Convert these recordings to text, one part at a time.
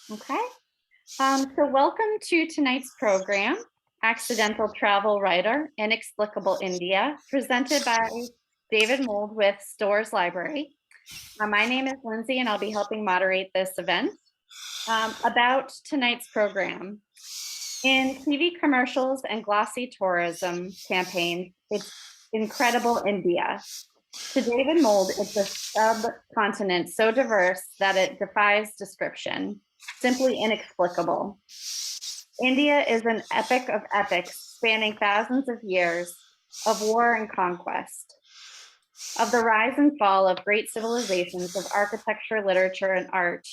Okay. So welcome to tonight's program, Accidental Travel Writer, Inexplicable India, presented by David Mould with Storrs Library. My name is Lindsay, and I'll be helping moderate this event. About tonight's program. In TV commercials and glossy tourism campaigns, it's Incredible India. To David Mould, it's a subcontinent so diverse that it defies description, simply inexplicable. India is an epic of epics spanning thousands of years of war and conquest, of the rise and fall of great civilizations, of architecture, literature, and art,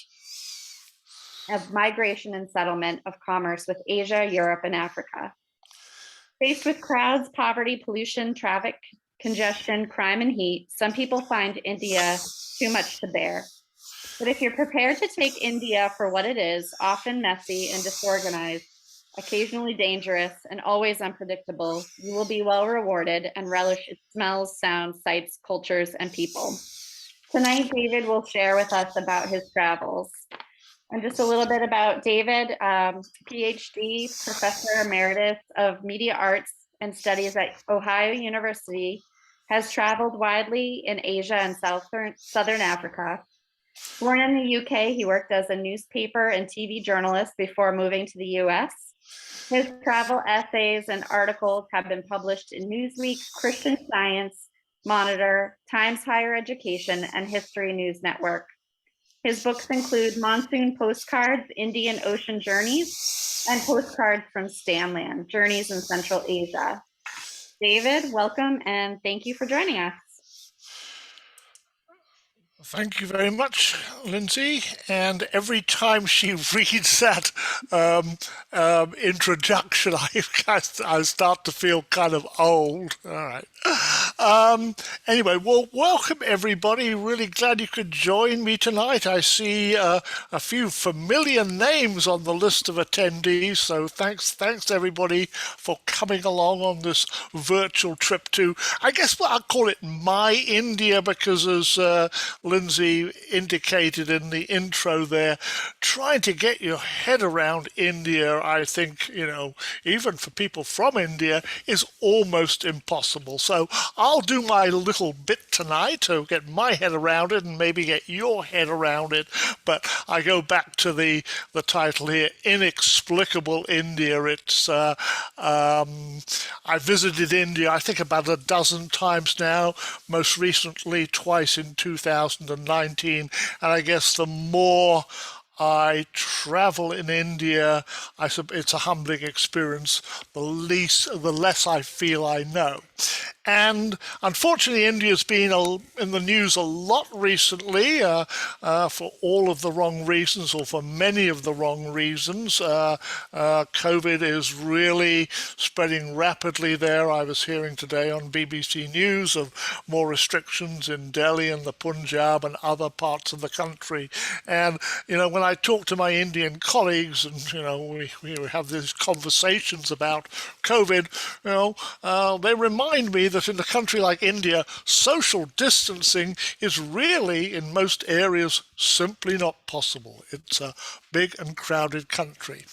of migration and settlement, of commerce with Asia, Europe, and Africa. Faced with crowds, poverty, pollution, traffic, congestion, crime, and heat, some people find India too much to bear. But if you're prepared to take India for what it is, often messy and disorganized, occasionally dangerous, and always unpredictable, you will be well rewarded and relish its smells, sounds, sights, cultures, and people. Tonight, David will share with us about his travels. And just a little bit about David, PhD, Professor Emeritus of Media Arts and Studies at Ohio University, has traveled widely in Asia and Southern Africa. Born in the UK, he worked as a newspaper and TV journalist before moving to the US. His travel essays and articles have been published in Newsweek, Christian Science, Monitor, Times Higher Education, and History News Network. His books include Monsoon Postcards, Indian Ocean Journeys, and Postcards from Stanland, Journeys in Central Asia. David, welcome, and thank you for joining us. Thank you very much, Lindsay. And every time she reads that introduction, I start to feel kind of old. All right. Anyway, well, welcome everybody. Really glad you could join me tonight. I see a few familiar names on the list of attendees, so thanks everybody for coming along on this virtual trip to, I guess what I'll call it, my India, because as Lindsay indicated in the intro there, trying to get your head around India, I think, even for people from India, is almost impossible. So I'll do my little bit tonight to get my head around it and maybe get your head around it. But I go back to the title here, Inexplicable India. It's I visited India, I think, about a dozen times now, most recently twice in 2019. And I guess the more I travel in India, it's a humbling experience. The less I feel I know. And unfortunately, India's been in the news a lot recently for all of the wrong reasons, or for many of the wrong reasons. COVID is really spreading rapidly there. I was hearing today on BBC News of more restrictions in Delhi and the Punjab and other parts of the country. And, when I talk to my Indian colleagues and, we have these conversations about COVID, they remind me that in a country like India, social distancing is really, in most areas, simply not possible. It's a big and crowded country.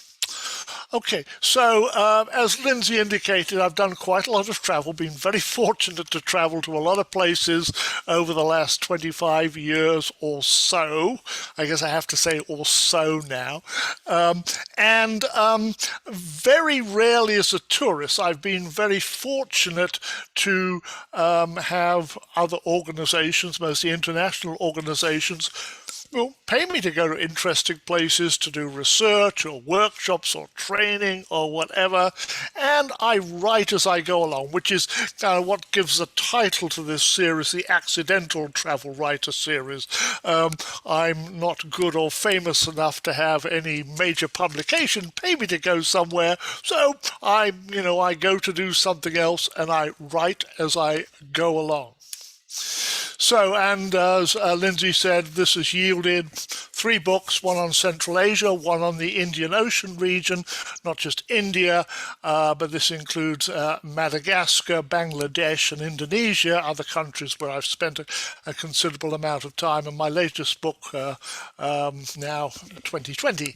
Okay, so as Lindsay indicated, I've done quite a lot of travel, been very fortunate to travel to a lot of places over the last 25 years or so. I guess I have to say or so now. And very rarely as a tourist, I've been very fortunate to have other organizations, mostly international organizations, pay me to go to interesting places to do research or workshops or training or whatever, and I write as I go along, which is kind of what gives a title to this series, the Accidental Travel Writer series. I'm not good or famous enough to have any major publication pay me to go somewhere, so I go to do something else and I write as I go along. So, and as Lindsay said, this has yielded 3 books, one on Central Asia, one on the Indian Ocean region, not just India, but this includes Madagascar, Bangladesh, and Indonesia, other countries where I've spent a considerable amount of time. And my latest book, now 2020,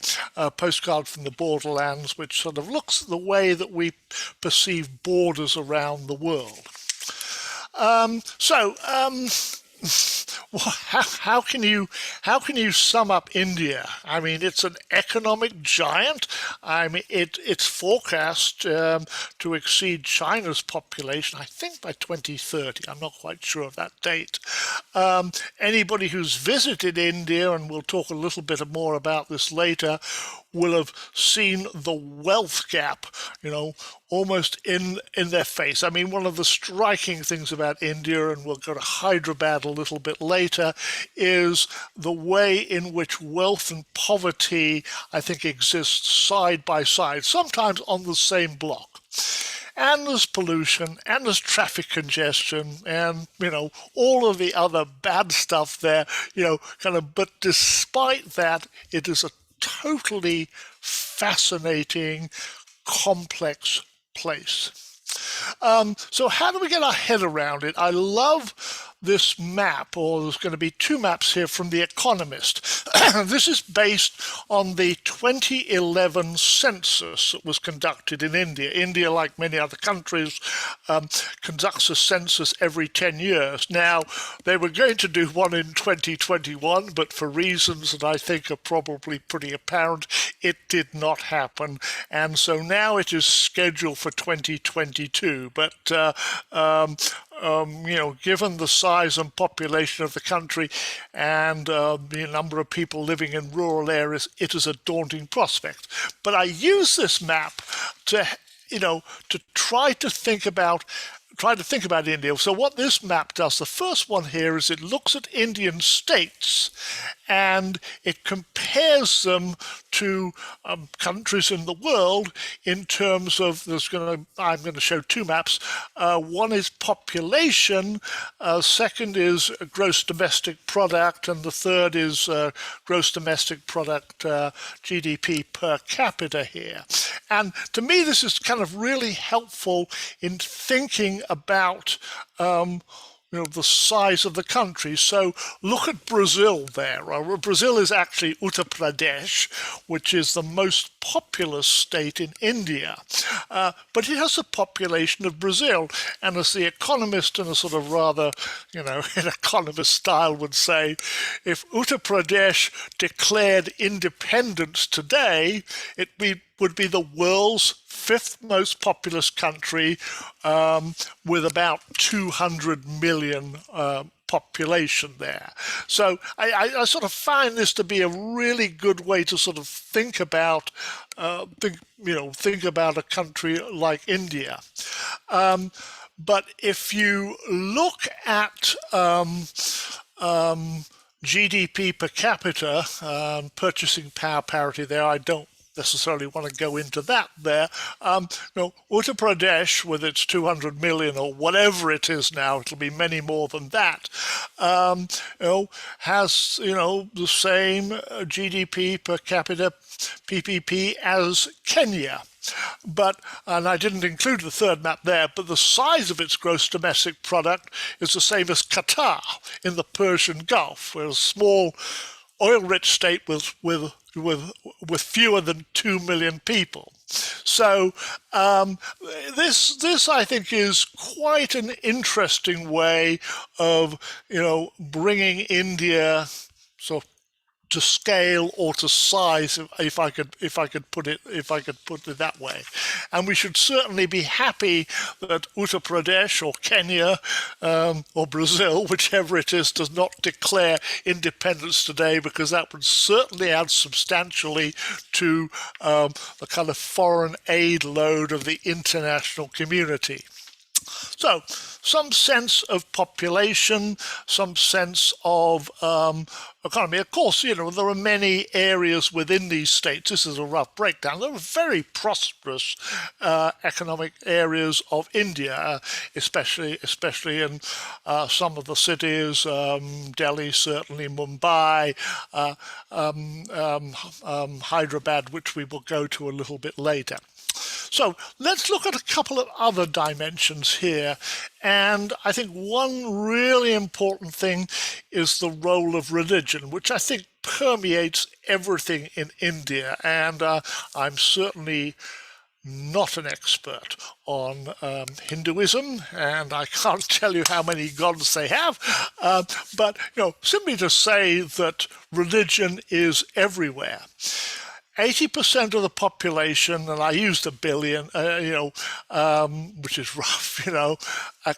Postcard from the Borderlands, which sort of looks at the way that we perceive borders around the world. How can you sum up India? I mean, it's an economic giant. I mean, it's forecast to exceed China's population, I think, by 2030. I'm not quite sure of that date. Anybody who's visited India, and we'll talk a little bit more about this later, will have seen the wealth gap, almost in their face. I mean, one of the striking things about India, and we'll go to Hyderabad a little bit later, is the way in which wealth and poverty, I think, exists side by side, sometimes on the same block. And there's pollution, and there's traffic congestion, and, all of the other bad stuff there, but despite that, it is a totally fascinating, complex place. So how do we get our head around it? I love this map, or there's going to be 2 maps here from The Economist. This is based on the 2011 census that was conducted in India. India, like many other countries, conducts a census every 10 years. Now, they were going to do one in 2021, but for reasons that I think are probably pretty apparent, it did not happen. And so now it is scheduled for 2022. But given the size and population of the country and the number of people living in rural areas, it is a daunting prospect. But I use this map to try to think about India. So what this map does, the first one here, is it looks at Indian states and it compares them to countries in the world in terms of, I'm going to show 2 maps. One is population, second is gross domestic product, and the third is gross domestic product, GDP per capita here. And to me, this is kind of really helpful in thinking about the size of the country. So look at Brazil there. Brazil is actually Uttar Pradesh, which is the most populous state in India. But it has a population of Brazil. And as The Economist, in a sort of rather, in economist style, would say, if Uttar Pradesh declared independence today, it would be the world's 5th most populous country, with about 200 million population there. So I sort of find this to be a really good way to sort of think about a country like India. But if you look at GDP per capita, purchasing power parity there, I don't necessarily want to go into that there. Uttar Pradesh, with its 200 million or whatever it is now, it'll be many more than that, has, the same GDP per capita, PPP, as Kenya. And I didn't include the third map there, but the size of its gross domestic product is the same as Qatar in the Persian Gulf, where a small oil-rich state with fewer than 2 million people. So this I think is quite an interesting way of bringing India sort of to scale or to size, if I could put it that way. And we should certainly be happy that Uttar Pradesh or Kenya or Brazil, whichever it is, does not declare independence today, because that would certainly add substantially to the kind of foreign aid load of the international community. So, some sense of population, some sense of economy. Of course, there are many areas within these states. This is a rough breakdown. There are very prosperous economic areas of India, especially in some of the cities, Delhi, certainly Mumbai, Hyderabad, which we will go to a little bit later. So let's look at a couple of other dimensions here. And I think one really important thing is the role of religion, which I think permeates everything in India. And I'm certainly not an expert on Hinduism, and I can't tell you how many gods they have, but simply to say that religion is everywhere. 80% of the population, and I used 1 billion, which is rough,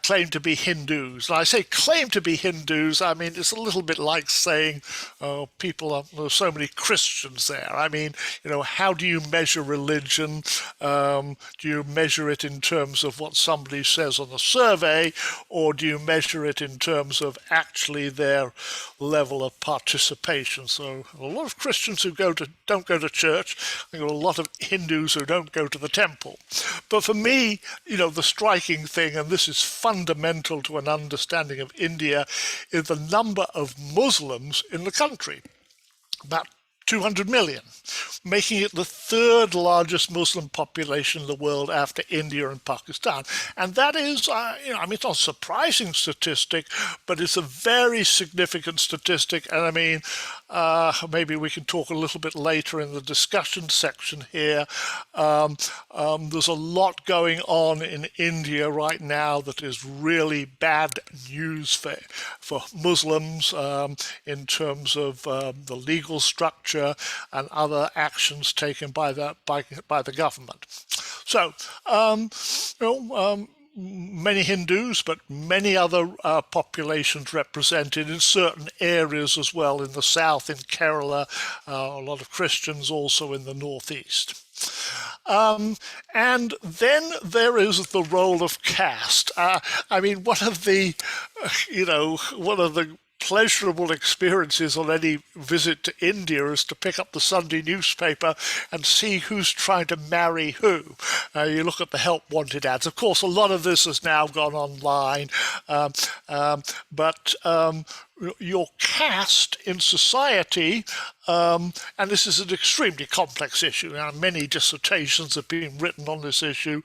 claim to be Hindus. And I say claim to be Hindus, I mean, it's a little bit like saying, there's so many Christians there. I mean, how do you measure religion? Do you measure it in terms of what somebody says on a survey, or do you measure it in terms of actually their level of participation? So a lot of Christians who don't go to church. There are a lot of Hindus who don't go to the temple. But for me, the striking thing, and this is fundamental to an understanding of India, is the number of Muslims in the country. About 200 million, making it the third largest Muslim population in the world after India and Pakistan. And that is, it's not a surprising statistic, but it's a very significant statistic. And I mean, maybe we can talk a little bit later in the discussion section here. There's a lot going on in India right now that is really bad news for Muslims in terms of the legal structure and other actions taken by the government. So, many Hindus, but many other populations represented in certain areas as well in the south, in Kerala, a lot of Christians also in the northeast. And then there is the role of caste. One of the pleasurable experiences on any visit to India is to pick up the Sunday newspaper and see who's trying to marry who. You look at the help wanted ads. Of course, a lot of this has now gone online, but your caste in society, and this is an extremely complex issue. Many dissertations have been written on this issue.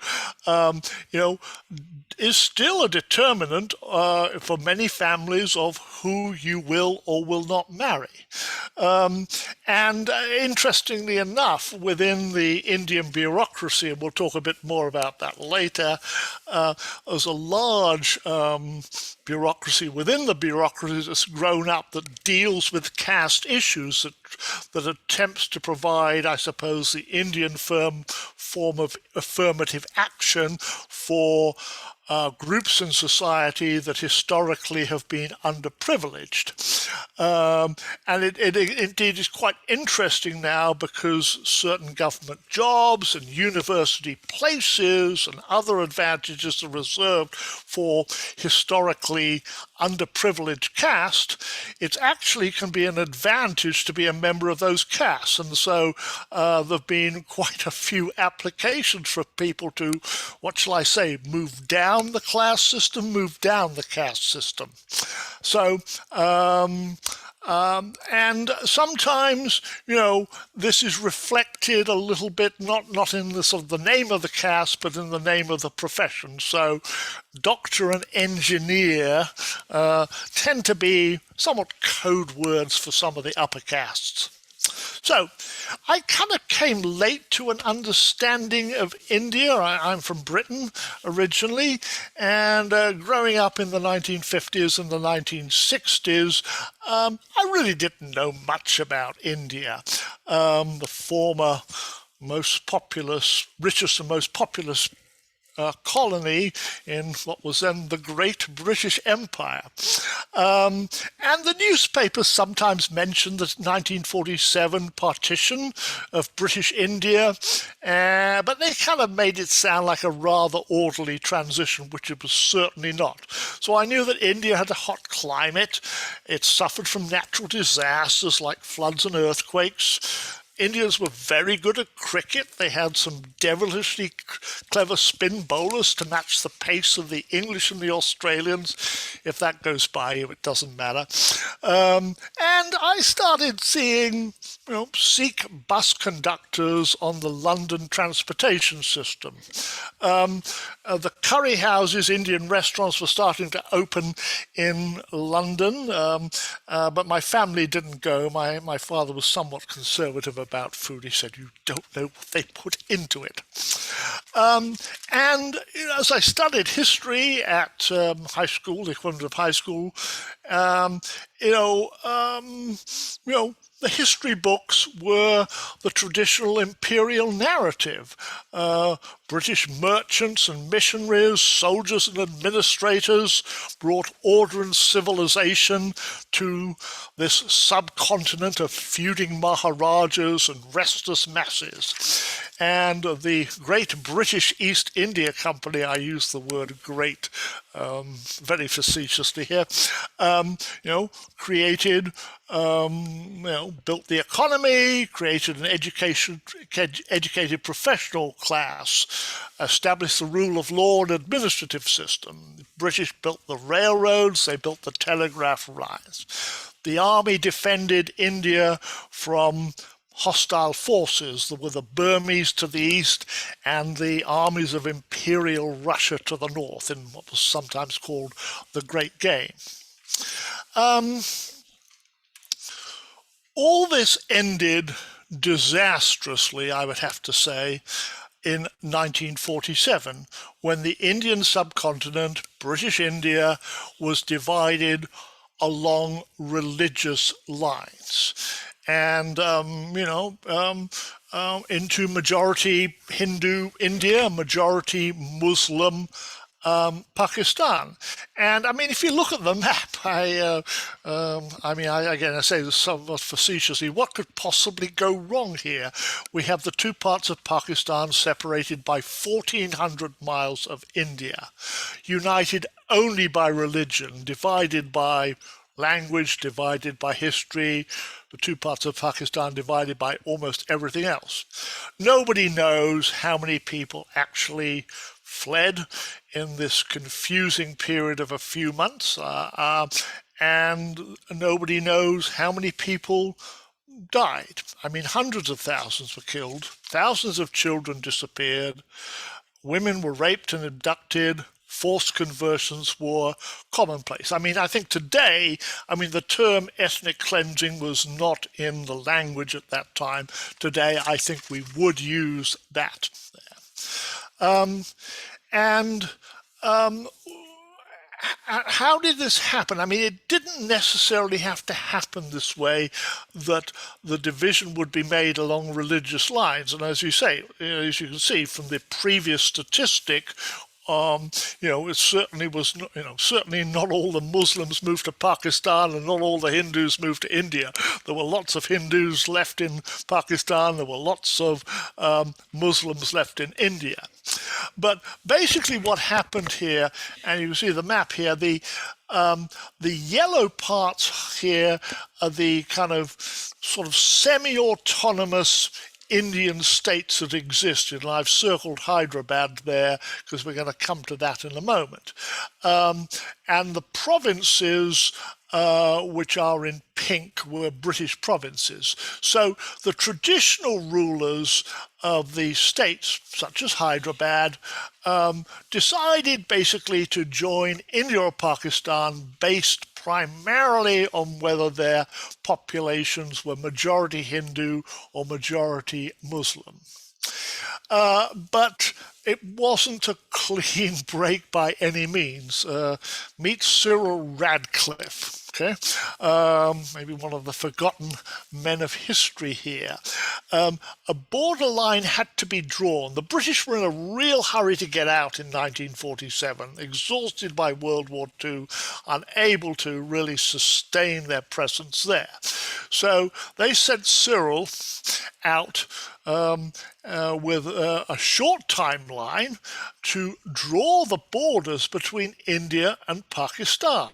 Is still a determinant for many families of who you will or will not marry. And interestingly enough, within the Indian bureaucracy, and we'll talk a bit more about that later, there's a large bureaucracy within the bureaucracy that's grown up that deals with caste issues, that attempts to provide, I suppose, the Indian form of affirmative action for groups in society that historically have been underprivileged. And it indeed is quite interesting now because certain government jobs and university places and other advantages are reserved for historically underprivileged caste. It actually can be an advantage to be a member of those castes. And so there have been quite a few applications for people to, what shall I say, move down the class system, move down the caste system. So, and sometimes, this is reflected a little bit, not in the sort of the name of the caste, but in the name of the profession. So doctor and engineer tend to be somewhat code words for some of the upper castes. So I kind of came late to an understanding of India. I'm from Britain originally, and growing up in the 1950s and the 1960s, I really didn't know much about India. The former richest and most populous colony in what was then the Great British Empire. And the newspapers sometimes mentioned the 1947 partition of British India, but they kind of made it sound like a rather orderly transition, which it was certainly not. So I knew that India had a hot climate. It suffered from natural disasters like floods and earthquakes. Indians were very good at cricket. They had some devilishly clever spin bowlers to match the pace of the English and the Australians. If that goes by you, it doesn't matter. And I started seeing, Sikh bus conductors on the London transportation system. The curry houses, Indian restaurants were starting to open in London, but my family didn't go. My father was somewhat conservative about food. He said, "You don't know what they put into it." And as I studied history at high school, the equivalent of high school, the history books were the traditional imperial narrative. British merchants and missionaries, soldiers and administrators brought order and civilization to this subcontinent of feuding maharajas and restless masses. And the Great British East India Company, I use the word great very facetiously here, created, built the economy, created an educated professional class, established the rule of law and administrative system. The British built the railroads, they built the telegraph lines. The army defended India from hostile forces. There were the Burmese to the east and the armies of Imperial Russia to the north in what was sometimes called the Great Game. All this ended disastrously, I would have to say, in 1947, when the Indian subcontinent, British India, was divided along religious lines. And, into majority Hindu India, majority Muslim Pakistan. And I mean, if you look at the map, I say this somewhat facetiously, what could possibly go wrong here? We have the two parts of Pakistan separated by 1,400 miles of India, united only by religion, divided by language, divided by history, the two parts of Pakistan divided by almost everything else. Nobody knows how many people actually fled in this confusing period of a few months, and nobody knows how many people died. I mean, hundreds of thousands were killed, thousands of children disappeared, women were raped and abducted, forced conversions were commonplace. I mean, I think today, the term ethnic cleansing was not in the language at that time. Today, I think we would use that. How did this happen? I mean, it didn't necessarily have to happen this way, that the division would be made along religious lines. And as you say, as you can see from the previous statistic, it certainly was, certainly not all the Muslims moved to Pakistan and not all the Hindus moved to India. There were lots of Hindus left in Pakistan. There were lots of Muslims left in India. But basically what happened here, and you can see the map here, the yellow parts here are the kind of sort of semi-autonomous Indian states that existed, and I've circled Hyderabad there because we're going to come to that in a moment. And the provinces which are in pink were British provinces. So the traditional rulers of the states, such as Hyderabad, decided basically to join India or Pakistan based primarily on whether their populations were majority Hindu or majority Muslim. But it wasn't a clean break by any means. Meet Cyril Radcliffe. Okay, maybe one of the forgotten men of history here. A borderline had to be drawn. The British were in a real hurry to get out in 1947, exhausted by World War II, unable to really sustain their presence there. So they sent Cyril out with a short timeline to draw the borders between India and Pakistan.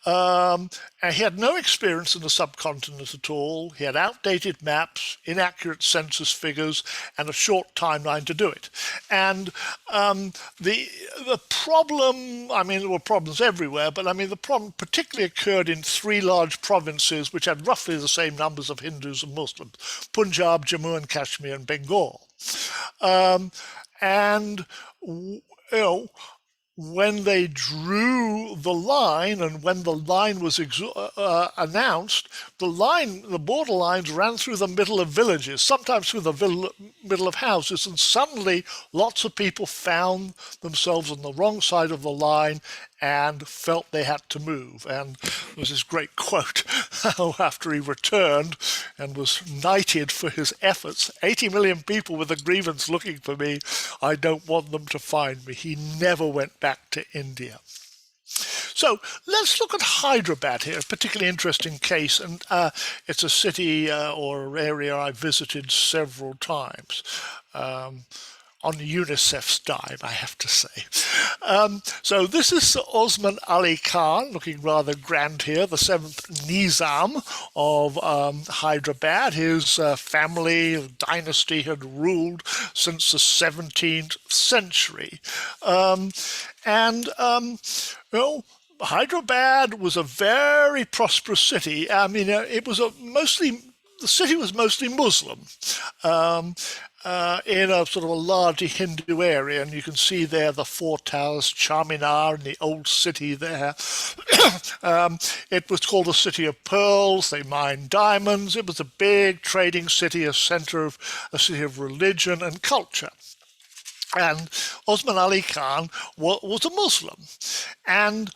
And he had no experience in the subcontinent at all. He had outdated maps, inaccurate census figures, and a short timeline to do it. And the problem, I mean, there were problems everywhere, but I mean, the problem particularly occurred in three large provinces which had roughly the same numbers of Hindus and Muslims: Punjab, Jammu and Kashmir, and Bengal. When they drew the line and when the line was announced, the border lines ran through the middle of villages, sometimes through the middle of houses, and suddenly lots of people found themselves on the wrong side of the line and felt they had to move. And there was this great quote after he returned and was knighted for his efforts: 80 million people with a grievance looking for me. I don't want them to find me. He never went back to India. So let's look at Hyderabad here, a particularly interesting case, and it's a city or area I visited several times. On UNICEF's dime, I have to say. So this is Sir Osman Ali Khan, looking rather grand here, the seventh Nizam of Hyderabad. His family, dynasty had ruled since the 17th century. Hyderabad was a very prosperous city. I mean, the city was mostly Muslim. In a sort of a largely Hindu area, and you can see there the four towers, Charminar, and the old city there. It was called the City of Pearls. They mined diamonds. It was a big trading city, a city of religion and culture. And Osman Ali Khan was a Muslim, and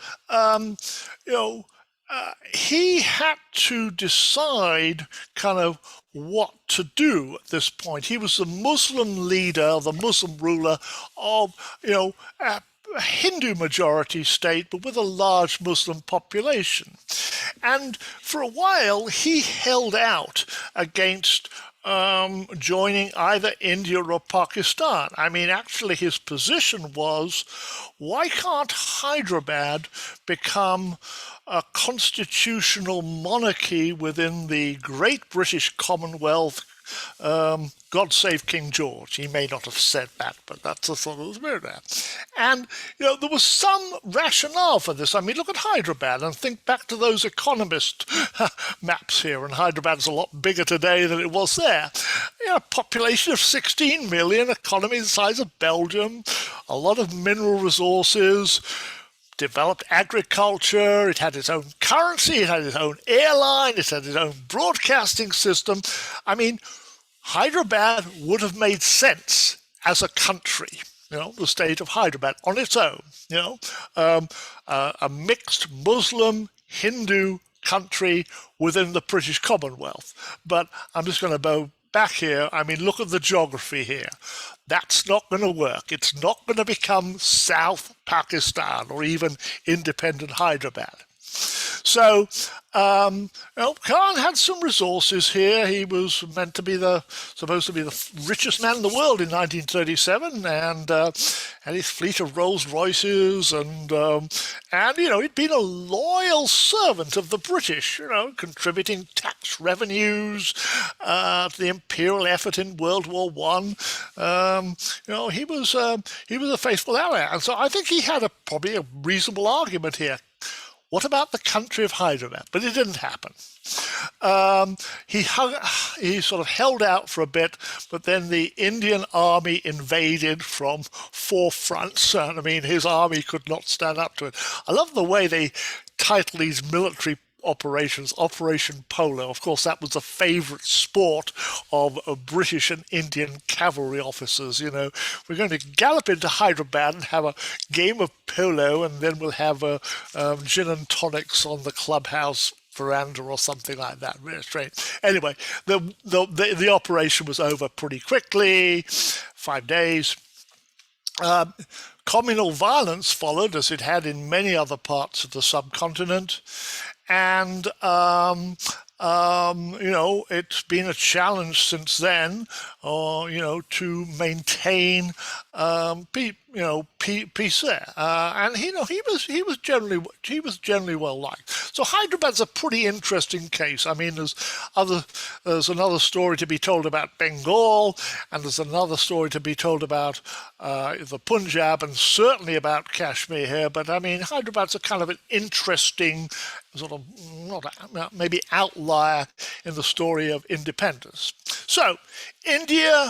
he had to decide kind of what to do at this point. He was the Muslim leader, the Muslim ruler of, a Hindu majority state, but with a large Muslim population. And for a while, he held out against joining either India or Pakistan. I mean, actually, his position was, why can't Hyderabad become a constitutional monarchy within the great British Commonwealth? God save King George. He may not have said that, but that's the sort of spirit there. And, there was some rationale for this. I mean, look at Hyderabad and think back to those Economist maps here. And Hyderabad is a lot bigger today than it was there. Population of 16 million, economy the size of Belgium, a lot of mineral resources, developed agriculture, it had its own currency, it had its own airline, it had its own broadcasting system. I mean, Hyderabad would have made sense as a country, the state of Hyderabad on its own, a mixed Muslim, Hindu country within the British Commonwealth. But I'm just going to go back here. I mean, look at the geography here. That's not going to work. It's not going to become South Pakistan or even independent Hyderabad. So, Khan had some resources here. He was supposed to be the richest man in the world in 1937, and had his fleet of Rolls Royces, and he'd been a loyal servant of the British, contributing tax revenues to the imperial effort in World War One. He was a faithful ally, and so I think he had probably a reasonable argument here. What about the country of Hyderabad? But it didn't happen. He sort of held out for a bit, but then the Indian army invaded from four fronts. And I mean, his army could not stand up to it. I love the way they title these military operations, Operation Polo. Of course, that was a favorite sport of British and Indian cavalry officers. We're going to gallop into Hyderabad and have a game of polo, and then we'll have a gin and tonics on the clubhouse veranda or something like that. Really strange. Anyway, the operation was over pretty quickly, 5 days. Communal violence followed, as it had in many other parts of the subcontinent, and it's been a challenge since then, to maintain peace there. And he was generally well liked. So Hyderabad's a pretty interesting case. I mean, there's another story to be told about Bengal, and there's another story to be told about the Punjab, and certainly about Kashmir here. But I mean, Hyderabad's a kind of an interesting sort of maybe outlier in the story of independence. So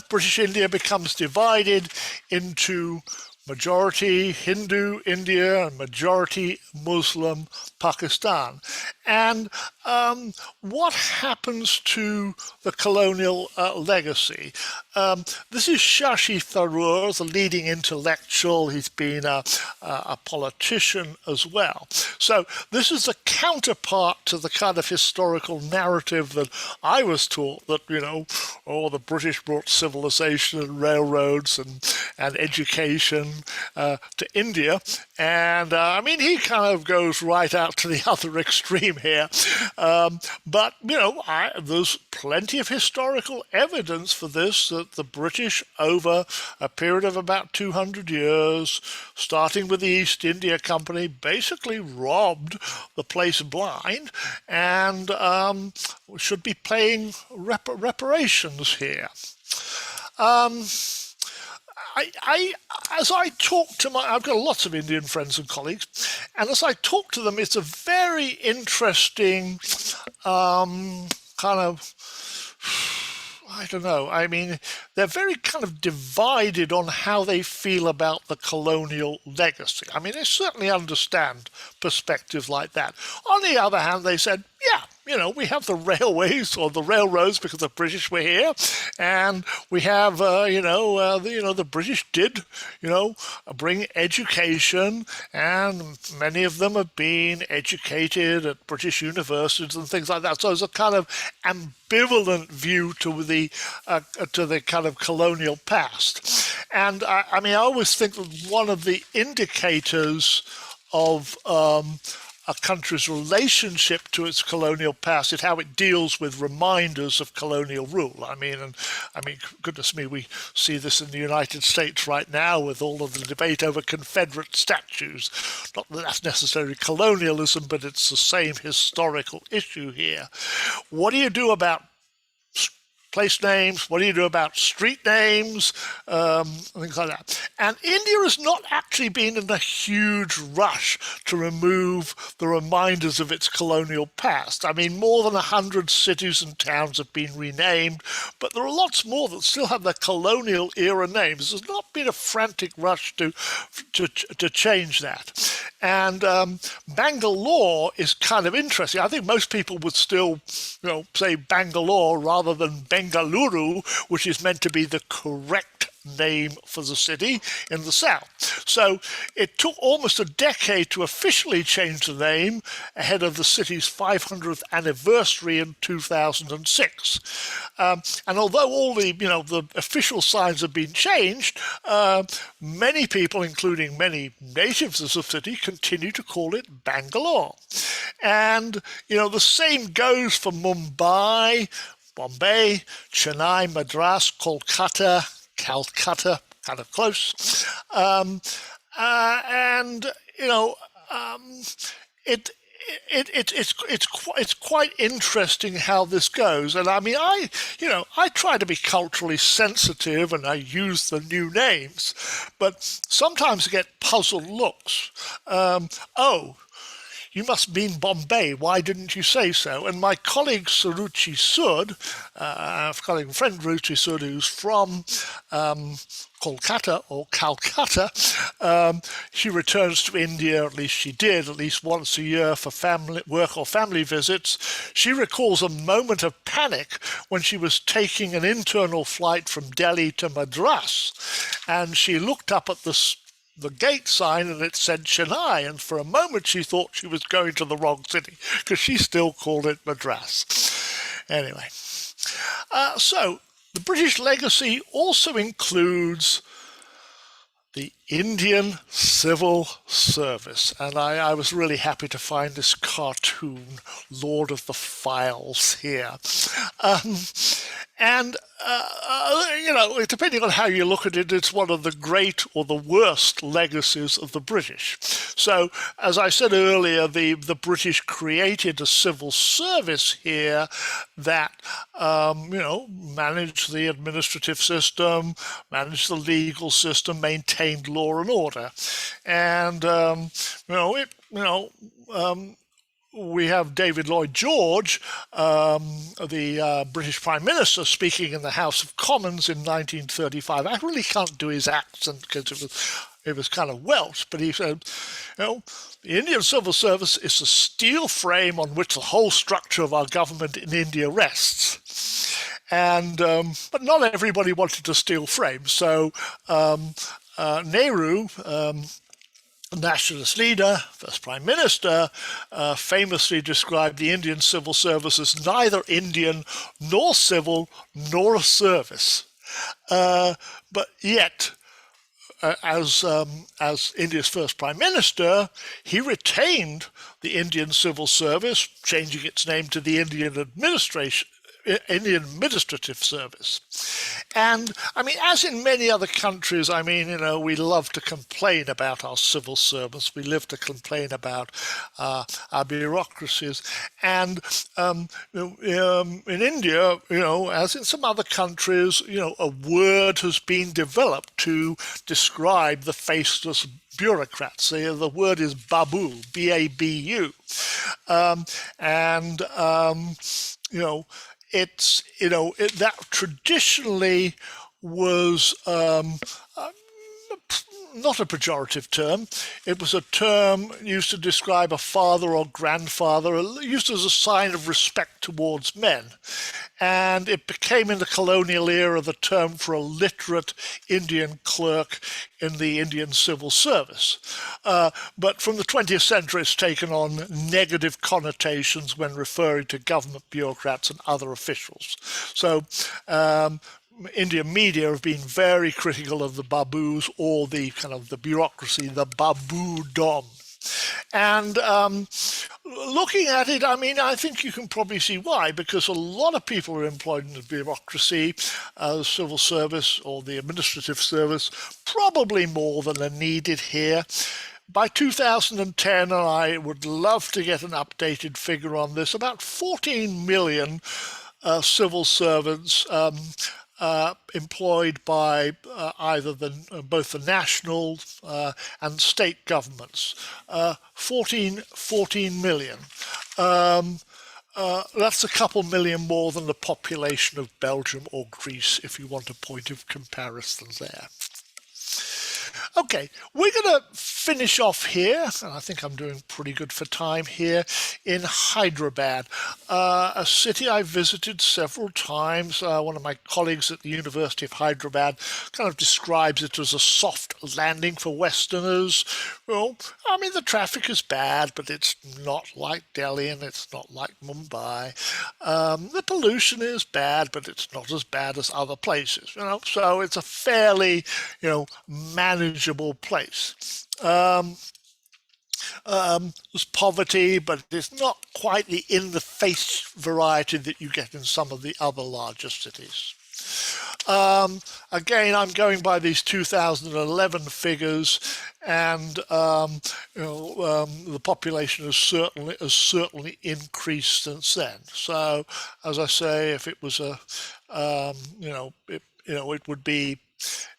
British India becomes divided into majority Hindu India and majority Muslim Pakistan. And what happens to the colonial legacy? This is Shashi Tharoor, the leading intellectual. He's been a politician as well. So this is a counterpart to the kind of historical narrative that I was taught, that, the British brought civilization and railroads and education to India. And he kind of goes right out to the other extreme here. But there's plenty of historical evidence for this, that the British, over a period of about 200 years, starting with the East India Company, basically robbed the place blind, and should be paying reparations here. As I talk to I've got lots of Indian friends and colleagues, and as I talk to them, it's a very interesting kind of, I don't know. I mean, they're very kind of divided on how they feel about the colonial legacy. I mean, they certainly understand perspectives like that. On the other hand, they said, yeah, we have the railways or the railroads because the British were here, and we have, the British did, bring education, and many of them have been educated at British universities and things like that. So there's a kind of ambivalent view to the kind of colonial past. And I always think that one of the indicators of a country's relationship to its colonial past is how it deals with reminders of colonial rule. I mean, goodness me, we see this in the United States right now with all of the debate over Confederate statues. Not that that's necessarily colonialism, but it's the same historical issue here. What do you do about place names? What do you do about street names? Things like that. And India has not actually been in a huge rush to remove the reminders of its colonial past. I mean, more than 100 cities and towns have been renamed, but there are lots more that still have their colonial era names. There's not been a frantic rush to change that. And Bangalore is kind of interesting. I think most people would still, say Bangalore rather than Bengaluru, which is meant to be the correct name for the city in the south. So it took almost a decade to officially change the name ahead of the city's 500th anniversary in 2006. And although all the official signs have been changed, many people, including many natives of the city, continue to call it Bangalore. And, the same goes for Mumbai, Bombay, Chennai, Madras, Kolkata, Calcutta, kind of close. It's quite interesting how this goes. And I try to be culturally sensitive, and I use the new names, but sometimes I get puzzled looks. you must mean Bombay. Why didn't you say so? And my colleague Suruchi Sood, colleague and friend Ruchi Sood, who's from Kolkata or Calcutta, she returns to India, at least she did, at least once a year for family work or family visits. She recalls a moment of panic when she was taking an internal flight from Delhi to Madras, and she looked up at the gate sign and it said Chennai, and for a moment she thought she was going to the wrong city because she still called it Madras. Anyway, so the British legacy also includes the Indian Civil Service, and I was really happy to find this cartoon, Lord of the Files, here. And depending on how you look at it, it's one of the great or the worst legacies of the British. So, as I said earlier, the British created a civil service here that, managed the administrative system, managed the legal system, maintained law and order. And, we have David Lloyd George, the British Prime Minister, speaking in the House of Commons in 1935. I really can't do his accent because it was kind of Welsh, but he said, the Indian Civil Service is the steel frame on which the whole structure of our government in India rests. And but not everybody wanted a steel frame, so Nehru, Nationalist leader, first Prime Minister, famously described the Indian civil service as neither Indian nor civil nor a service. But yet, as India's first Prime Minister, he retained the Indian civil service, changing its name to the Indian Administrative Service. And I mean, as in many other countries, we love to complain about our civil service. We love to complain about our bureaucracies. And in India, as in some other countries, a word has been developed to describe the faceless bureaucrats. The word is babu, B-A-B-U. That traditionally was not a pejorative term. It was a term used to describe a father or grandfather, used as a sign of respect towards men. And it became in the colonial era the term for a literate Indian clerk in the Indian civil service. But from the 20th century, it's taken on negative connotations when referring to government bureaucrats and other officials. So Indian media have been very critical of the babus or the kind of the bureaucracy, the babu-dom. And looking at it, I think you can probably see why, because a lot of people are employed in the bureaucracy, the civil service or the administrative service, probably more than are needed here. By 2010, and I would love to get an updated figure on this, about 14 million civil servants employed by either both the national and state governments. 14 million. That's a couple million more than the population of Belgium or Greece, if you want a point of comparison there. Okay, we're going to finish off here, and I think I'm doing pretty good for time here, in Hyderabad, a city I visited several times. One of my colleagues at the University of Hyderabad kind of describes it as a soft landing for Westerners. Well, the traffic is bad, but it's not like Delhi and it's not like Mumbai. The pollution is bad, but it's not as bad as other places, so it's a fairly, manageable place. There's poverty, but it's not quite the in-the-face variety that you get in some of the other larger cities. Again, I'm going by these 2011 figures, and the population has certainly increased since then. So, as I say, if it was it would be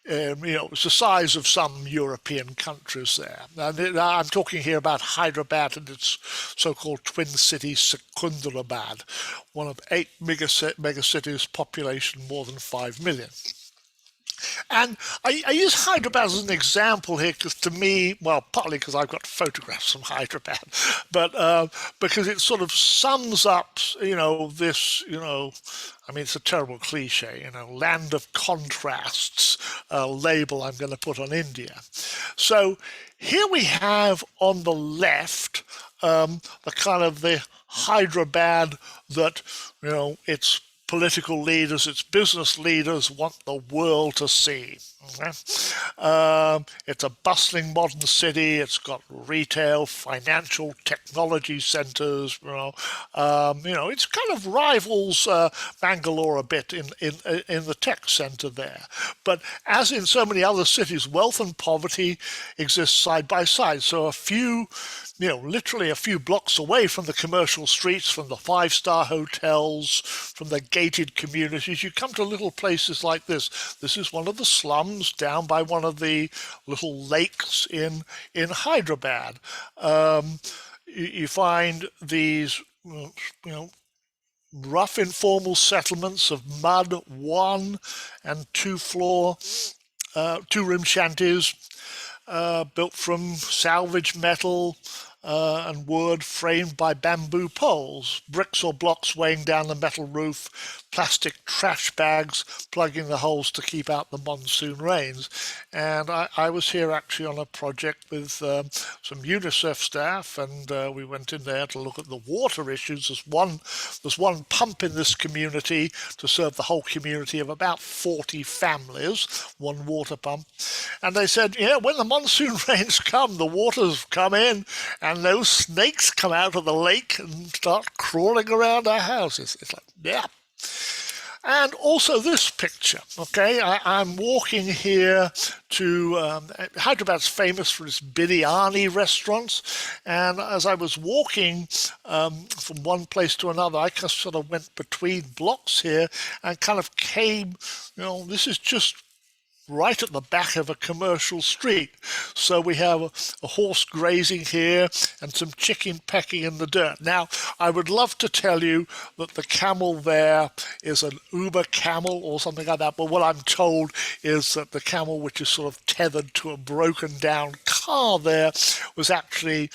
It's the size of some European countries there. And I'm talking here about Hyderabad and its so-called twin city, Secunderabad, one of 8 megacities, population more than 5 million. And I use Hyderabad as an example here because to me, well, partly because I've got photographs from Hyderabad, but because it sort of sums up, this, I mean, it's a terrible cliche, land of contrasts label I'm going to put on India. So here we have on the left the kind of the Hyderabad that, it's political leaders, its business leaders want the world to see. Okay? It's a bustling modern city. It's got retail, financial, technology centres. It's kind of rivals Bangalore a bit in the tech centre there. But as in so many other cities, wealth and poverty exist side by side. So literally a few blocks away from the commercial streets, from the five-star hotels, from the gated communities, you come to little places like this. This is one of the slums down by one of the little lakes in Hyderabad. You find these, rough informal settlements of mud, 1- and 2-floor, 2-room shanties, built from salvaged metal and wood framed by bamboo poles, bricks or blocks weighing down the metal roof, plastic trash bags plugging the holes to keep out the monsoon rains. And I was here actually on a project with some UNICEF staff, and we went in there to look at the water issues. There's one pump in this community to serve the whole community of about 40 families, one water pump. And they said, when the monsoon rains come, the waters come in, and those snakes come out of the lake and start crawling around our houses. It's like, yeah. And also this picture, okay? I'm walking here to, Hyderabad's famous for its biryani restaurants. And as I was walking from one place to another, I just sort of went between blocks here and kind of came, this is just right at the back of a commercial street. So we have a horse grazing here and some chicken pecking in the dirt. Now, I would love to tell you that the camel there is an Uber camel or something like that, but what I'm told is that the camel, which is sort of tethered to a broken down car there, was actually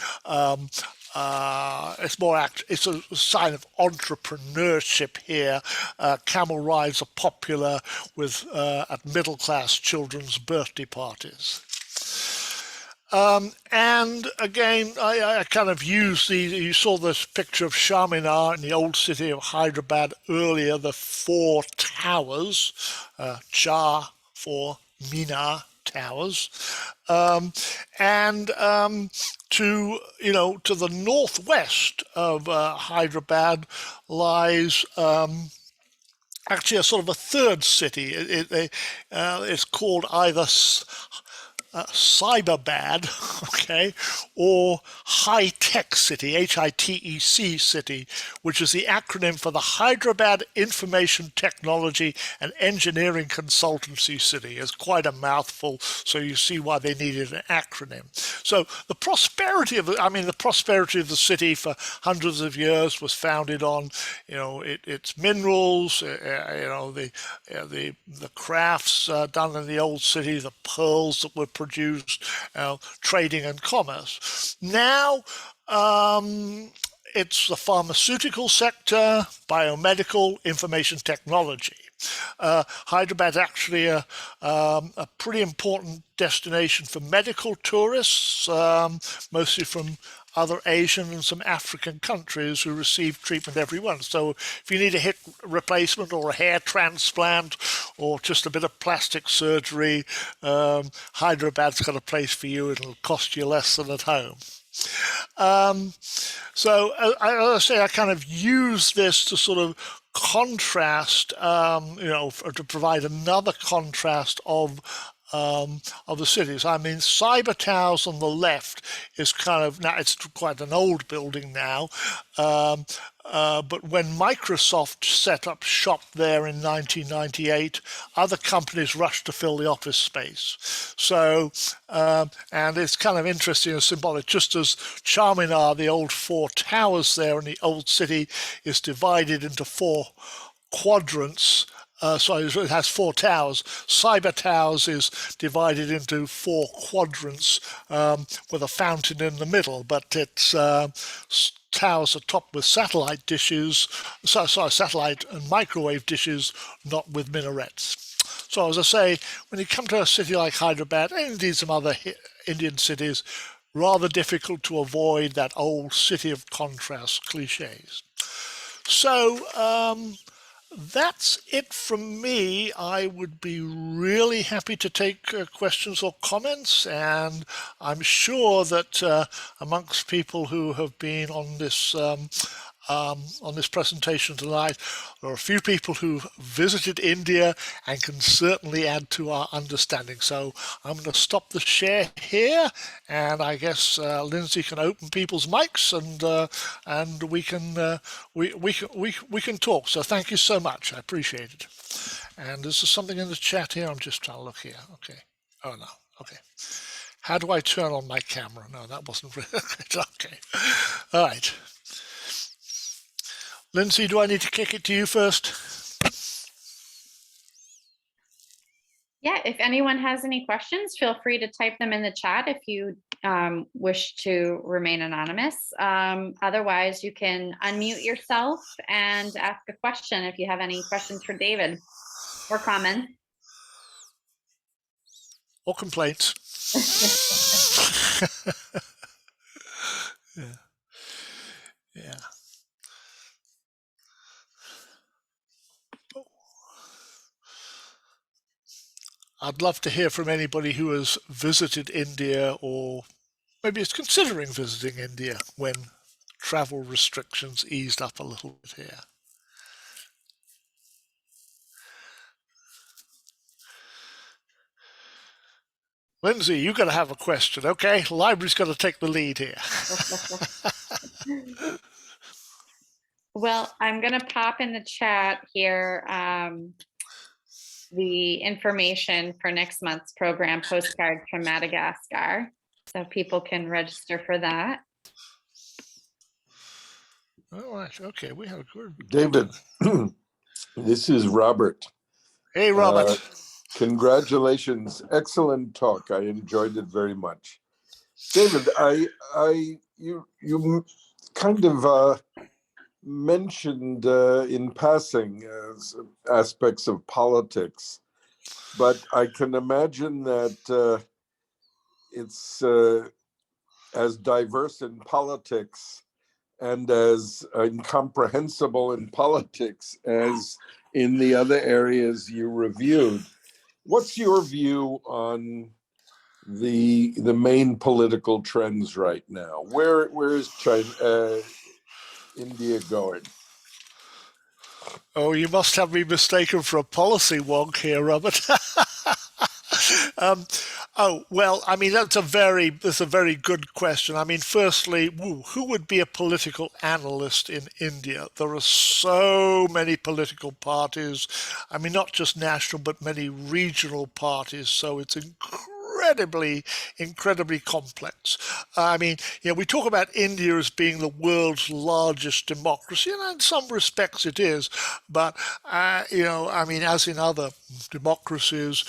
it's a sign of entrepreneurship here. Camel rides are popular at middle-class children's birthday parties. And again, I kind of used you saw this picture of Charminar in the old city of Hyderabad earlier, the 4 towers, Char for Minar towers, and to the northwest of Hyderabad lies actually a sort of a third city. It's called either Cyberbad, okay, or High Tech City, HITEC City, which is the acronym for the Hyderabad Information Technology and Engineering Consultancy City. It's quite a mouthful, so you see why they needed an acronym. So the prosperity of the city for hundreds of years was founded on, its minerals, the crafts done in the old city, the pearls that were produced, trading and commerce. Now, it's the pharmaceutical sector, biomedical, information technology. Hyderabad's actually a pretty important destination for medical tourists, mostly from other Asian and some African countries who receive treatment every once. So if you need a hip replacement or a hair transplant or just a bit of plastic surgery, Hyderabad's got a place for you. It'll cost you less than at home. So as I say, I kind of use this to sort of contrast, to provide another contrast of of the cities. I mean, Cyber Towers on the left is kind of, now it's quite an old building now, but when Microsoft set up shop there in 1998, other companies rushed to fill the office space. So, and it's kind of interesting and symbolic, just as Charminar, the old four towers there in the old city, is divided into four quadrants. Sorry, it has four towers. Cyber Towers is divided into four quadrants with a fountain in the middle, but its towers are topped with satellite dishes, satellite and microwave dishes, not with minarets. So as I say, when you come to a city like Hyderabad, and indeed some other Indian cities, rather difficult to avoid that old city of contrast cliches. So, that's it from me. I would be really happy to take questions or comments, and I'm sure that amongst people who have been on this presentation tonight, there are a few people who visited India and can certainly add to our understanding. So I'm going to stop the share here, and I guess Lindsay can open people's mics, and we can talk. So thank you so much. I appreciate it. And there's something in the chat here. I'm just trying to look here. Okay. Oh no. Okay. How do I turn on my camera? No, that wasn't really okay. All right. Lindsay, do I need to kick it to you first? Yeah, if anyone has any questions, feel free to type them in the chat if you wish to remain anonymous. Otherwise, you can unmute yourself and ask a question if you have any questions for David or comments. Or complaints. Yeah. Yeah. I'd love to hear from anybody who has visited India or maybe is considering visiting India when travel restrictions eased up a little bit here. Lindsay, you're going to have a question, okay? The library's going to take the lead here. Well, I'm going to pop in the chat here the information for next month's program, Postcards from Madagascar, so people can register for that. All right, okay, we have a good... David, this is Robert. Hey, Robert. Congratulations. Excellent talk. I enjoyed it very much. David, you kind of mentioned in passing aspects of politics, but I can imagine that it's as diverse in politics and as incomprehensible in politics as in the other areas you reviewed. What's your view on the main political trends right now? Where is China, India going? Oh, you must have me mistaken for a policy wonk here, Robert. Oh, well, I mean, that's a very good question. I mean, firstly, who would be a political analyst in India? There are so many political parties. I mean, not just national, but many regional parties. So it's incredibly complex. I mean, we talk about India as being the world's largest democracy, and in some respects it is, but, I mean, as in other democracies,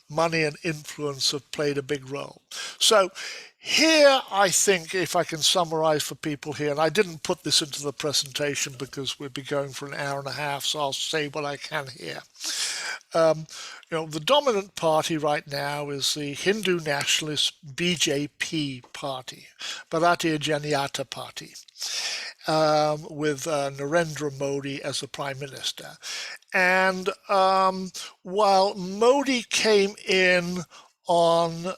money and influence have played a big role. So here, I think, if I can summarize for people here, and I didn't put this into the presentation because we'd be going for an hour and a half, so I'll say what I can here. The dominant party right now is the Hindu nationalist BJP party, Bharatiya Janata Party, with Narendra Modi as the prime minister. And while Modi came in on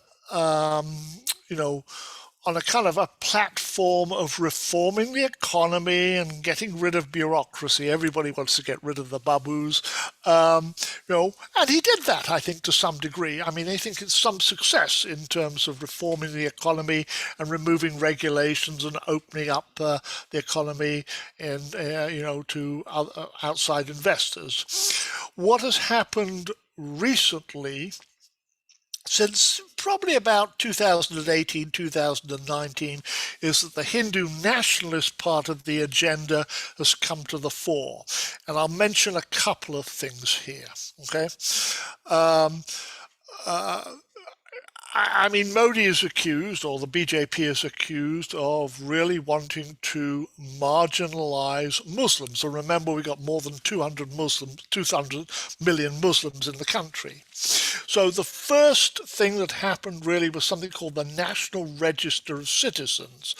on a kind of a platform of reforming the economy and getting rid of bureaucracy. Everybody wants to get rid of the babus, and he did that, I think, to some degree. I mean, I think it's some success in terms of reforming the economy and removing regulations and opening up the economy and to outside investors. What has happened recently, since probably about 2018, 2019, is that the Hindu nationalist part of the agenda has come to the fore. And I'll mention a couple of things here, okay? I mean, Modi is accused, or the BJP is accused, of really wanting to marginalize Muslims. And remember, we got more than 200 million Muslims in the country. So the first thing that happened really was something called the National Register of Citizens,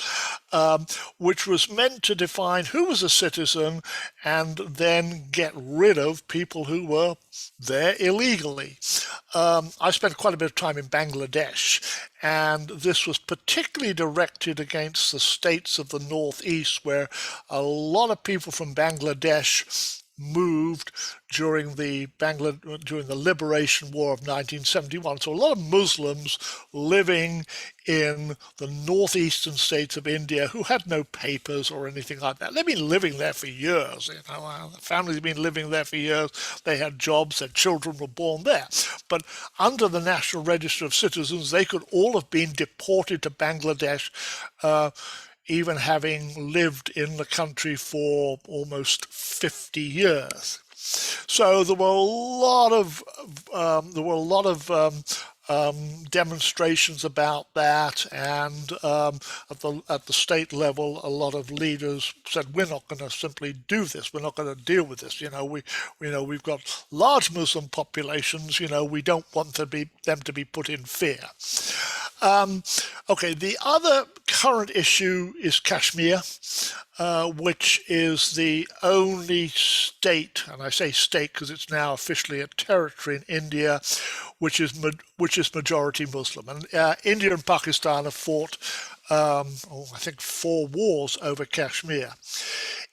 which was meant to define who was a citizen and then get rid of people who were there illegally. I spent quite a bit of time in Bangladesh, and this was particularly directed against the states of the northeast, where a lot of people from Bangladesh moved during the liberation war of 1971. So a lot of Muslims living in the northeastern states of India who had no papers or anything like that. They've been living there for years. The families have been living there for years. They had jobs. Their children were born there. But under the National Register of Citizens, they could all have been deported to Bangladesh, even having lived in the country for almost 50 years. So there were a lot of demonstrations about that, and at the state level, a lot of leaders said, "We're not going to simply do this. We're not going to deal with this. We've got large Muslim populations. We don't want them to be put in fear." Okay, the other current issue is Kashmir, which is the only state, and I say state because it's now officially a territory in India, which is majority Muslim. And India and Pakistan have fought, I think, 4 wars over Kashmir.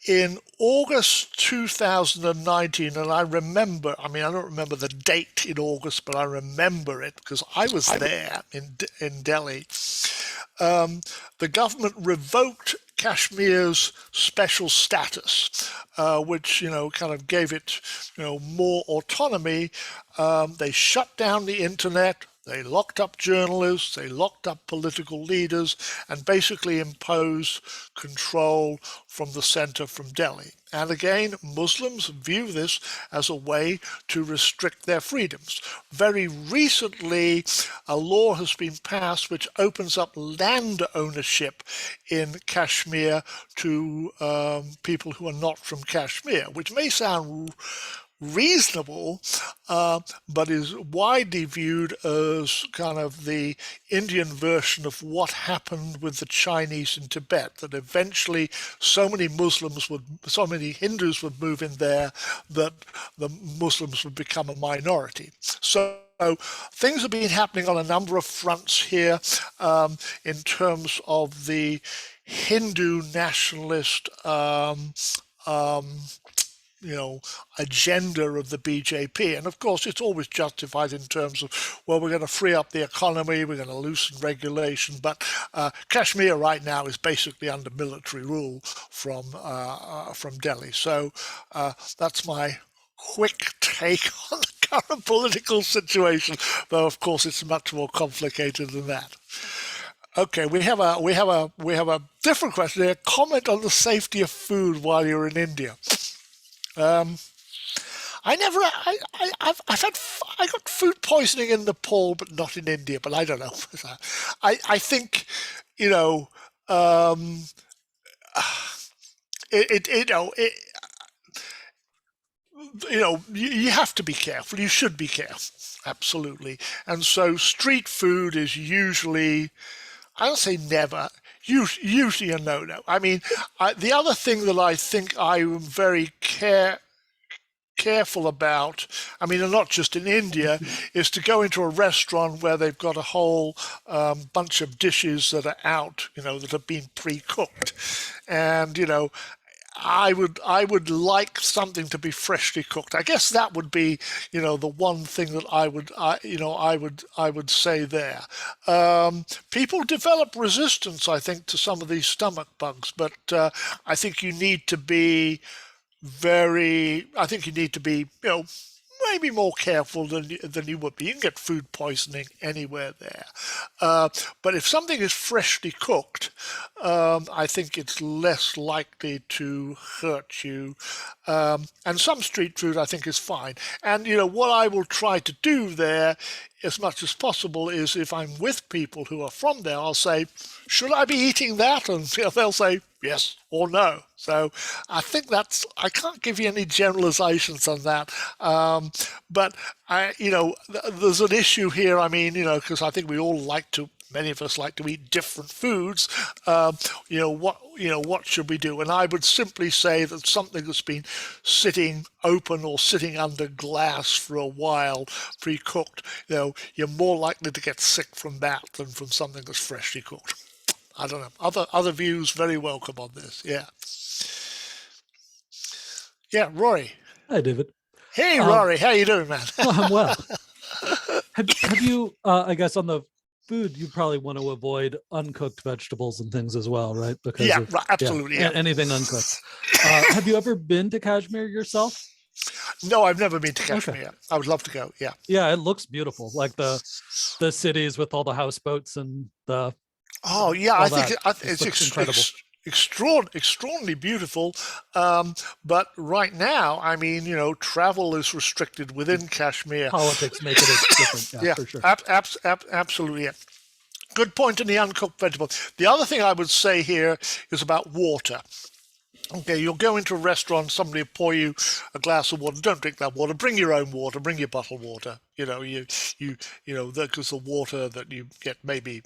In August 2019, and I don't remember the date in August, but I remember it because I was there in Delhi. The government revoked Kashmir's special status, which kind of gave it more autonomy. They shut down the internet. They locked up journalists, they locked up political leaders, and basically imposed control from the center, from Delhi. And again, Muslims view this as a way to restrict their freedoms. Very recently, a law has been passed which opens up land ownership in Kashmir to people who are not from Kashmir, which may sound reasonable, but is widely viewed as kind of the Indian version of what happened with the Chinese in Tibet, that eventually so many Hindus would move in there that the Muslims would become a minority. So things have been happening on a number of fronts here in terms of the Hindu nationalist agenda of the BJP. And of course, it's always justified in terms of, well, we're going to free up the economy, we're going to loosen regulation. But Kashmir right now is basically under military rule from Delhi. So that's my quick take on the current political situation, though of course it's much more complicated than that. Okay, we have a different question here. Comment on the safety of food while you're in India. I got food poisoning in Nepal, but not in India. But I don't know. I think, you have to be careful. You should be careful, absolutely. And so street food is usually, I don't say never, usually a no-no. I mean, the other thing that I think I am very careful about, I mean, and not just in India, is to go into a restaurant where they've got a whole bunch of dishes that are out, that have been pre-cooked. And, I would like something to be freshly cooked. I guess that would be, the one thing that I would say there. People develop resistance, I think, to some of these stomach bugs, but I think you need to be I think you need to be, maybe more careful than you would be. You can get food poisoning anywhere there. But if something is freshly cooked, I think it's less likely to hurt you. And some street food, I think, is fine. And, what I will try to do there as much as possible is if I'm with people who are from there, I'll say, should I be eating that? And they'll say yes or no. So I think I can't give you any generalizations on that. But there's an issue here. I mean, because I think many of us like to eat different foods. What should we do? And I would simply say that something that's been sitting open or sitting under glass for a while, pre-cooked, you're more likely to get sick from that than from something that's freshly cooked. I don't know. Other views very welcome on this. Yeah. Yeah, Rory. Hi, David. Hey, Rory. How you doing, man? I'm well. Have you, I guess on the food, you probably want to avoid uncooked vegetables and things as well, right? Because right, absolutely. Yeah. Anything uncooked. Have you ever been to Kashmir yourself? No, I've never been to Kashmir. Okay. I would love to go. Yeah. Yeah, it looks beautiful. Like the cities with all the houseboats and the. Oh yeah, I think it's incredible. Extraordinarily beautiful, but right now, I mean, travel is restricted within Kashmir. Politics make it different, yeah, for sure. Absolutely. Yeah. Good point in the uncooked vegetable. The other thing I would say here is about water. Okay, you'll go into a restaurant, somebody will pour you a glass of water. Don't drink that water. Bring your own water. Bring your bottled water. Because the water that you get maybe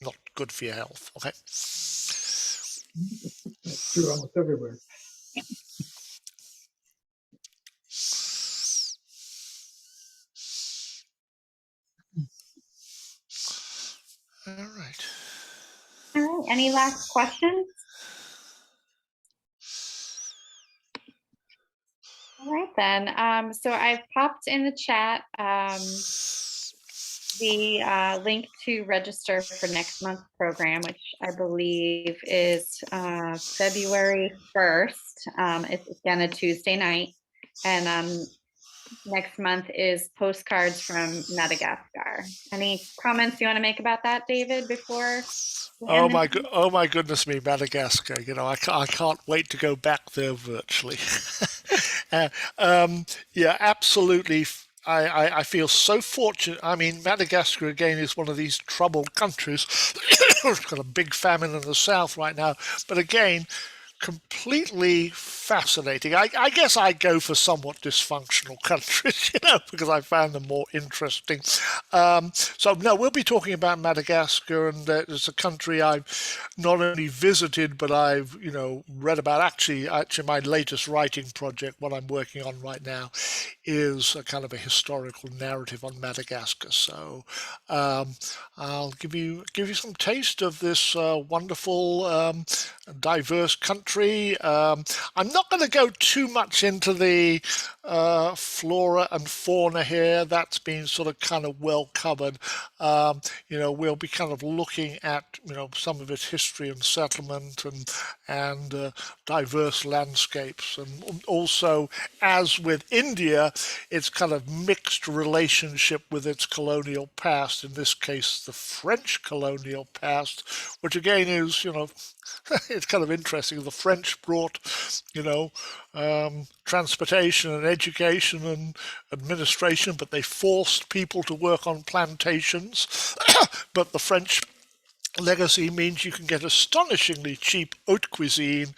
not good for your health. Okay. That's true almost everywhere. All right. All right. Any last questions? All right, then. So I've popped in the chat the link to register for next month's program, which I believe is February 1st. It's again a Tuesday night. And next month is Postcards from Madagascar. Any comments you want to make about that, David, before? Oh my goodness me, Madagascar! I can't wait to go back there virtually. Yeah, absolutely. I feel so fortunate. I mean, Madagascar again is one of these troubled countries. It's got a big famine in the south right now, but again, completely fascinating. I guess I go for somewhat dysfunctional countries, because I find them more interesting. So no, we'll be talking about Madagascar, and it's a country I've not only visited, but I've read about. Actually, my latest writing project, what I'm working on right now, is a kind of a historical narrative on Madagascar. So I'll give you some taste of this wonderful, diverse country. I'm not going to go too much into the flora and fauna here. That's been sort of kind of well covered. We'll be kind of looking at some of its history and settlement and diverse landscapes, and also, as with India, its kind of mixed relationship with its colonial past. In this case, the French colonial past, which again is it's kind of interesting. The French brought, transportation and education and administration, but they forced people to work on plantations. But the French legacy means you can get astonishingly cheap haute cuisine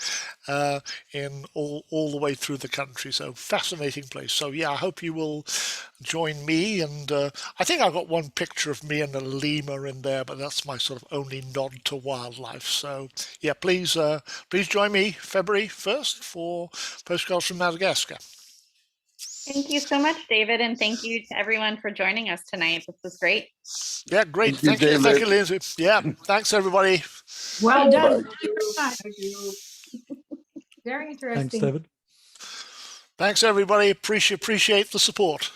in all the way through the country. So fascinating place. So yeah, I hope you will join me. And I think I've got one picture of me and a lemur in there, but that's my sort of only nod to wildlife. So yeah, please join me February 1st for Postcards from Madagascar. Thank you so much, David, and thank you to everyone for joining us tonight. This was great. Yeah, great. Thank you, Thank you, David. Lindsay. Yeah, thanks everybody. Well done. Bye. Thank you very much. Thank you. Very Thanks, interesting. David. Thanks everybody. Appreciate the support.